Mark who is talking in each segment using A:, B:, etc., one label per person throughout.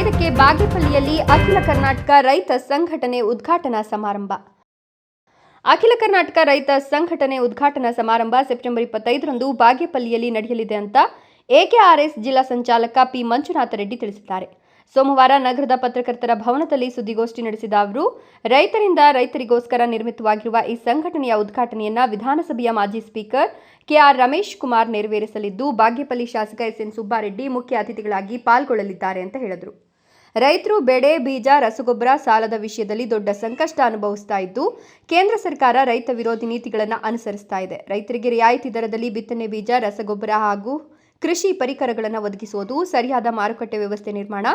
A: 5ಕ್ಕೆ ಬಾಗೇಪಲ್ಲಿಯಲ್ಲಿ ಅಖಿಲ ಕರ್ನಾಟಕ ರೈತ ಸಂಘಟನೆ ಉದ್ಘಾಟನಾ ಸಮಾರಂಭ. ಅಖಿಲ ಕರ್ನಾಟಕ ರೈತ ಸಂಘಟನೆ ಉದ್ಘಾಟನಾ ಸಮಾರಂಭ ಸೆಪ್ಟೆಂಬರ್ 25ರಂದು ಬಾಗೇಪಲ್ಲಿಯಲ್ಲಿ ನಡೆಯಲಿದೆ ಅಂತ ಎಕೆಆರ್ಎಸ್ ಜಿಲ್ಲಾ ಸಂಚಾಲಕ ಪಿ ಮಂಜುನಾಥ ರೆಡ್ಡಿ ತಿಳಿಸಿದ್ದಾರೆ. ಸೋಮವಾರ ನಗರದ ಪತ್ರಕರ್ತರ ಭವನದಲ್ಲಿ ಸುದ್ದಿಗೋಷ್ಠಿ ನಡೆಸಿದ ಅವರು, ರೈತರಿಂದ ರೈತರಿಗೋಸ್ಕರ ನಿರ್ಮಿತವಾಗಿರುವ ಈ ಸಂಘಟನೆಯ ಉದ್ಘಾಟನೆಯನ್ನು ವಿಧಾನಸಭೆಯ ಮಾಜಿ ಸ್ಪೀಕರ್ ಕೆಆರ್ ರಮೇಶ್ ಕುಮಾರ್ ನೆರವೇರಿಸಲಿದ್ದು, ಬಾಗೇಪಲ್ಲಿ ಶಾಸಕ ಎಸ್ಎನ್ ಸುಬ್ಬಾರೆಡ್ಡಿ ಮುಖ್ಯ ಅತಿಥಿಗಳಾಗಿ ಪಾಲ್ಗೊಳ್ಳಲಿದ್ದಾರೆ ಅಂತ ಹೇಳಿದರು. ರೈತರು ಬೆಳೆ, ಬೀಜ, ರಸಗೊಬ್ಬರ ಸಾಲದ ವಿಷಯದಲ್ಲಿ ದೊಡ್ಡ ಸಂಕಷ್ಟ ಅನುಭವಿಸ್ತಾ ಇದ್ದು, ಕೇಂದ್ರ ಸರ್ಕಾರ ರೈತ ವಿರೋಧಿ ನೀತಿಗಳನ್ನು ಅನುಸರಿಸ್ತಾ ಇದೆ. ರೈತರಿಗೆ ರಿಯಾಯಿತಿ ದರದಲ್ಲಿ ಬಿತ್ತನೆ ಬೀಜ, ರಸಗೊಬ್ಬರ ಹಾಗೂ ಕೃಷಿ ಪರಿಕರಗಳನ್ನು ಒದಗಿಸುವುದು, ಸರಿಯಾದ ಮಾರುಕಟ್ಟೆ ವ್ಯವಸ್ಥೆ ನಿರ್ಮಾಣ,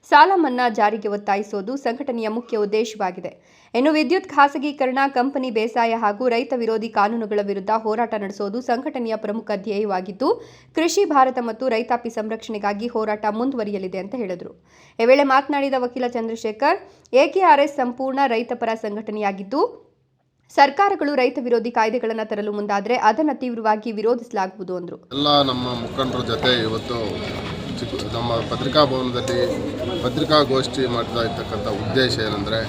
A: ಸಾಲ ಮನ್ನಾ ಜಾರಿಗೆ ಒತ್ತಾಯಿಸುವುದು ಸಂಘಟನೆಯ ಮುಖ್ಯ ಉದ್ದೇಶವಾಗಿದೆ. ಇನ್ನು ವಿದ್ಯುತ್ ಖಾಸಗೀಕರಣ, ಕಂಪನಿ ಬೇಸಾಯ ಹಾಗೂ ರೈತ ವಿರೋಧಿ ಕಾನೂನುಗಳ ವಿರುದ್ಧ ಹೋರಾಟ ನಡೆಸುವುದು ಸಂಘಟನೆಯ ಪ್ರಮುಖ ಧ್ಯೇಯವಾಗಿದ್ದು, ಕೃಷಿ ಭಾರತ ಮತ್ತು ರೈತಾಪಿ ಸಂರಕ್ಷಣೆಗಾಗಿ ಹೋರಾಟ ಮುಂದುವರಿಯಲಿದೆ ಅಂತ ಹೇಳಿದರು. ಈ ವೇಳೆ ಮಾತನಾಡಿದ ವಕೀಲ ಚಂದ್ರಶೇಖರ್, ಎಕೆಆರ್ಎಸ್ ಸಂಪೂರ್ಣ ರೈತಪರ ಸಂಘಟನೆಯಾಗಿದ್ದು, ಸರ್ಕಾರಗಳು ರೈತ ವಿರೋಧಿ ಕಾಯ್ದೆಗಳನ್ನು ತರಲು ಮುಂದಾದರೆ ಅದನ್ನು ತೀವ್ರವಾಗಿ ವಿರೋಧಿಸಲಾಗುವುದು ಎಂದರು.
B: ಎಲ್ಲ ನಮ್ಮ ಮುಖಂಡರ ಜೊತೆ ಇವತ್ತು ನಮ್ಮ ಪತ್ರಿಕಾ ಭವನದಲ್ಲಿ ಪತ್ರಿಕಾಗೋಷ್ಠಿ ಮಾಡ್ತಾ ಇರ್ತಕ್ಕಂಥ ಉದ್ದೇಶ ಏನಂದರೆ,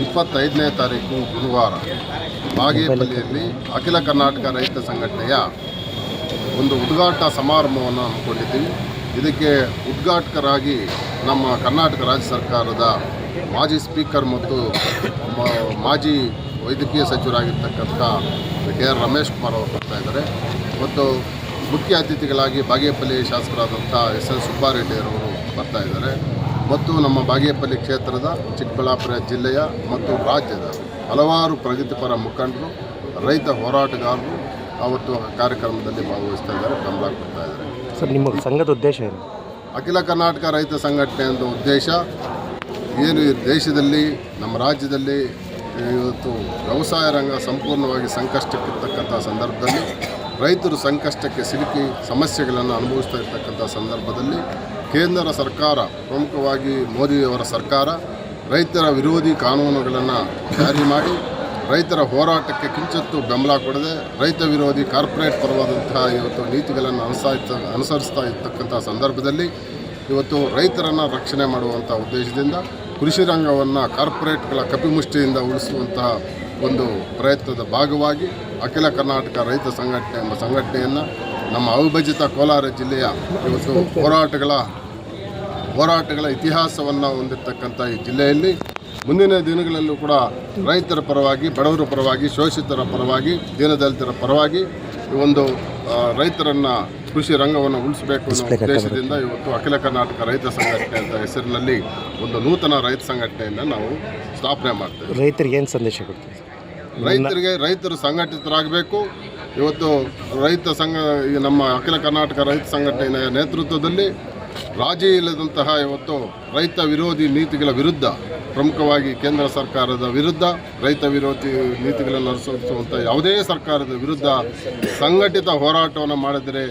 B: 25ನೇ ತಾರೀಕು ಗುರುವಾರ ಬಾಗೇಪಲ್ಲಿಯಲ್ಲಿ ಅಖಿಲ ಕರ್ನಾಟಕ ರೈತ ಸಂಘಟನೆಯ ಒಂದು ಉದ್ಘಾಟನಾ ಸಮಾರಂಭವನ್ನು ಹಮ್ಮಿಕೊಂಡಿದ್ದೀವಿ. ಇದಕ್ಕೆ ಉದ್ಘಾಟಕರಾಗಿ ನಮ್ಮ ಕರ್ನಾಟಕ ರಾಜ್ಯ ಸರ್ಕಾರದ ಮಾಜಿ ಸ್ಪೀಕರ್ ಮತ್ತು ಮಾಜಿ ವೈದ್ಯಕೀಯ ಸಚಿವರಾಗಿರ್ತಕ್ಕಂಥ ಕೆಆರ್ ರಮೇಶ್ ಕುಮಾರ್ ಅವರು ಬರ್ತಾ ಇದ್ದಾರೆ. ಮತ್ತು ಮುಖ್ಯ ಅತಿಥಿಗಳಾಗಿ ಬಾಗೇಪಲ್ಲಿ ಶಾಸಕರಾದಂಥ ಎಸ್ಎನ್ ಸುಬ್ಬಾರೆಡ್ಡಿ ಅವರು ಬರ್ತಾ ಇದ್ದಾರೆ. ಮತ್ತು ನಮ್ಮ ಬಾಗೇಪಲ್ಲಿ ಕ್ಷೇತ್ರದ, ಚಿಕ್ಕಬಳ್ಳಾಪುರ ಜಿಲ್ಲೆಯ ಮತ್ತು ರಾಜ್ಯದ ಹಲವಾರು ಪ್ರಗತಿಪರ ಮುಖಂಡರು, ರೈತ ಹೋರಾಟಗಾರರು ಅವತ್ತು ಕಾರ್ಯಕ್ರಮದಲ್ಲಿ ಭಾಗವಹಿಸ್ತಾ ಇದ್ದಾರೆ, ಬೆಂಬಲ ಕೊಡ್ತಾ ಇದ್ದಾರೆ.
C: ಸರ್, ನಿಮ್ಮ ಸಂಘದ ಉದ್ದೇಶ ಏನು?
B: ಅಖಿಲ ಕರ್ನಾಟಕ ರೈತ ಸಂಘಟನೆ ಅಂತ ಉದ್ದೇಶ ಏನು, ಈ ದೇಶದಲ್ಲಿ ನಮ್ಮ ರಾಜ್ಯದಲ್ಲಿ ಇವತ್ತು ವ್ಯವಸಾಯ ರಂಗ ಸಂಪೂರ್ಣವಾಗಿ ಸಂಕಷ್ಟಕ್ಕಿರ್ತಕ್ಕಂಥ ಸಂದರ್ಭದಲ್ಲಿ, ರೈತರು ಸಂಕಷ್ಟಕ್ಕೆ ಸಿಲುಕಿ ಸಮಸ್ಯೆಗಳನ್ನು ಅನುಭವಿಸ್ತಾ ಇರ್ತಕ್ಕಂಥ ಸಂದರ್ಭದಲ್ಲಿ ಕೇಂದ್ರ ಸರ್ಕಾರ, ಪ್ರಮುಖವಾಗಿ ಮೋದಿಯವರ ಸರ್ಕಾರ, ರೈತರ ವಿರೋಧಿ ಕಾನೂನುಗಳನ್ನು ಜಾರಿ ಮಾಡಿ ರೈತರ ಹೋರಾಟಕ್ಕೆ ಕಿಂಚಿತ್ತೂ ಬೆಂಬಲ ಕೊಡದೆ ರೈತ ವಿರೋಧಿ ಕಾರ್ಪೊರೇಟ್ ಪರವಾದಂತಹ ಇವತ್ತು ನೀತಿಗಳನ್ನು ಅನುಸರಿಸ್ತಾ ಇರ್ತಕ್ಕಂಥ ಸಂದರ್ಭದಲ್ಲಿ ಇವತ್ತು ರೈತರನ್ನು ರಕ್ಷಣೆ ಮಾಡುವಂಥ ಉದ್ದೇಶದಿಂದ ಕೃಷಿ ರಂಗವನ್ನು ಕಾರ್ಪೊರೇಟ್ಗಳ ಕಪಿಮುಷ್ಟಿಯಿಂದ ಉಳಿಸುವಂತಹ ಒಂದು ಪ್ರಯತ್ನದ ಭಾಗವಾಗಿ ಅಖಿಲ ಕರ್ನಾಟಕ ರೈತ ಸಂಘಟನೆ ಎಂಬ ಸಂಘಟನೆಯನ್ನು ನಮ್ಮ ಅವಿಭಜಿತ ಕೋಲಾರ ಜಿಲ್ಲೆಯ ಇವತ್ತು ಹೋರಾಟಗಳ ಇತಿಹಾಸವನ್ನು ಹೊಂದಿರತಕ್ಕಂಥ ಈ ಜಿಲ್ಲೆಯಲ್ಲಿ ಮುಂದಿನ ದಿನಗಳಲ್ಲೂ ಕೂಡ ರೈತರ ಪರವಾಗಿ, ಬಡವರ ಪರವಾಗಿ, ಶೋಷಿತರ ಪರವಾಗಿ, ದೀನದಲಿತರ ಪರವಾಗಿ ಒಂದು ರೈತರನ್ನು, ಕೃಷಿ ರಂಗವನ್ನು ಉಳಿಸಬೇಕು ಅನ್ನೋ ಉದ್ದೇಶದಿಂದ ಇವತ್ತು ಅಖಿಲ ಕರ್ನಾಟಕ ರೈತ ಸಂಘಟನೆ ಅಂತ ಹೆಸರಿನಲ್ಲಿ ಒಂದು ನೂತನ ರೈತ ಸಂಘಟನೆಯನ್ನು ನಾವು ಸ್ಥಾಪನೆ ಮಾಡ್ತೇವೆ.
C: ರೈತರಿಗೆ ಏನು ಸಂದೇಶ ಕೊಡ್ತೀವಿ?
B: ರೈತರು ಸಂಘಟಿತರಾಗಬೇಕು. ಇವತ್ತು ರೈತ ಸಂಘ, ನಮ್ಮ ಅಖಿಲ ಕರ್ನಾಟಕ ರೈತ ಸಂಘಟನೆಯ ನೇತೃತ್ವದಲ್ಲಿ ರಾಜಿ ಇಲ್ಲದಂತಹ ಇವತ್ತು ರೈತ ವಿರೋಧಿ ನೀತಿಗಳ ವಿರುದ್ಧ, ಪ್ರಮುಖವಾಗಿ ಕೇಂದ್ರ ಸರ್ಕಾರದ ವಿರುದ್ಧ, ರೈತ ವಿರೋಧಿ ನೀತಿಗಳನ್ನು ಅನುಸರಿಸುವಂಥ ಯಾವುದೇ ಸರ್ಕಾರದ ವಿರುದ್ಧ ಸಂಘಟಿತ ಹೋರಾಟವನ್ನು ಮಾಡಿದರೆ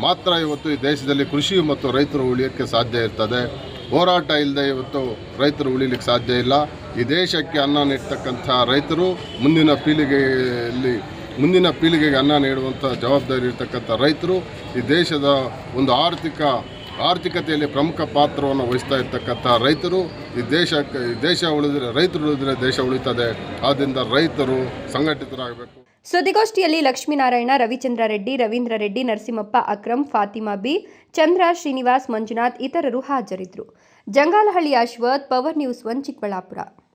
B: ಮಾತ್ರ ಇವತ್ತು ಈ ದೇಶದಲ್ಲಿ ಕೃಷಿ ಮತ್ತು ರೈತರು ಉಳಿಯೋಕ್ಕೆ ಸಾಧ್ಯ ಇರ್ತದೆ. ಹೋರಾಟ ಇಲ್ಲದೆ ಇವತ್ತು ರೈತರು ಉಳಿಲಿಕ್ಕೆ ಸಾಧ್ಯ ಇಲ್ಲ. ಈ ದೇಶಕ್ಕೆ ಅನ್ನ ನೀಡ್ತಕ್ಕಂಥ ರೈತರು ಮುಂದಿನ ಪೀಳಿಗೆಗೆ ಅನ್ನ ನೀಡುವಂಥ ಜವಾಬ್ದಾರಿ ಇರ್ತಕ್ಕಂಥ ರೈತರು ಈ ದೇಶದ ಒಂದು ಆರ್ಥಿಕತೆಯಲ್ಲಿ ಪ್ರಮುಖ ಪಾತ್ರವನ್ನು ವಹಿಸ್ತಾ ಇರ್ತಕ್ಕಂಥ ರೈತರು. ಈ ದೇಶ ಉಳಿದರೆ, ರೈತರು ಉಳಿದರೆ ದೇಶ ಉಳಿತದೆ. ಆದ್ದರಿಂದ ರೈತರು ಸಂಘಟಿತರಾಗಬೇಕು.
A: ಸುದ್ದಿಗೋಷ್ಠಿಯಲ್ಲಿ ಲಕ್ಷ್ಮೀನಾರಾಯಣ, ರವಿಚಂದ್ರ ರೆಡ್ಡಿ, ರವೀಂದ್ರ ರೆಡ್ಡಿ, ನರಸಿಂಹಪ್ಪ, ಅಕ್ರಮ್, ಫಾತಿಮಾ ಬಿ, ಚಂದ್ರ, ಶ್ರೀನಿವಾಸ್, ಮಂಜುನಾಥ್ ಇತರರು ಹಾಜರಿದ್ದರು. Jangalahalli Ashwath, power news 1 Chikkaballapur.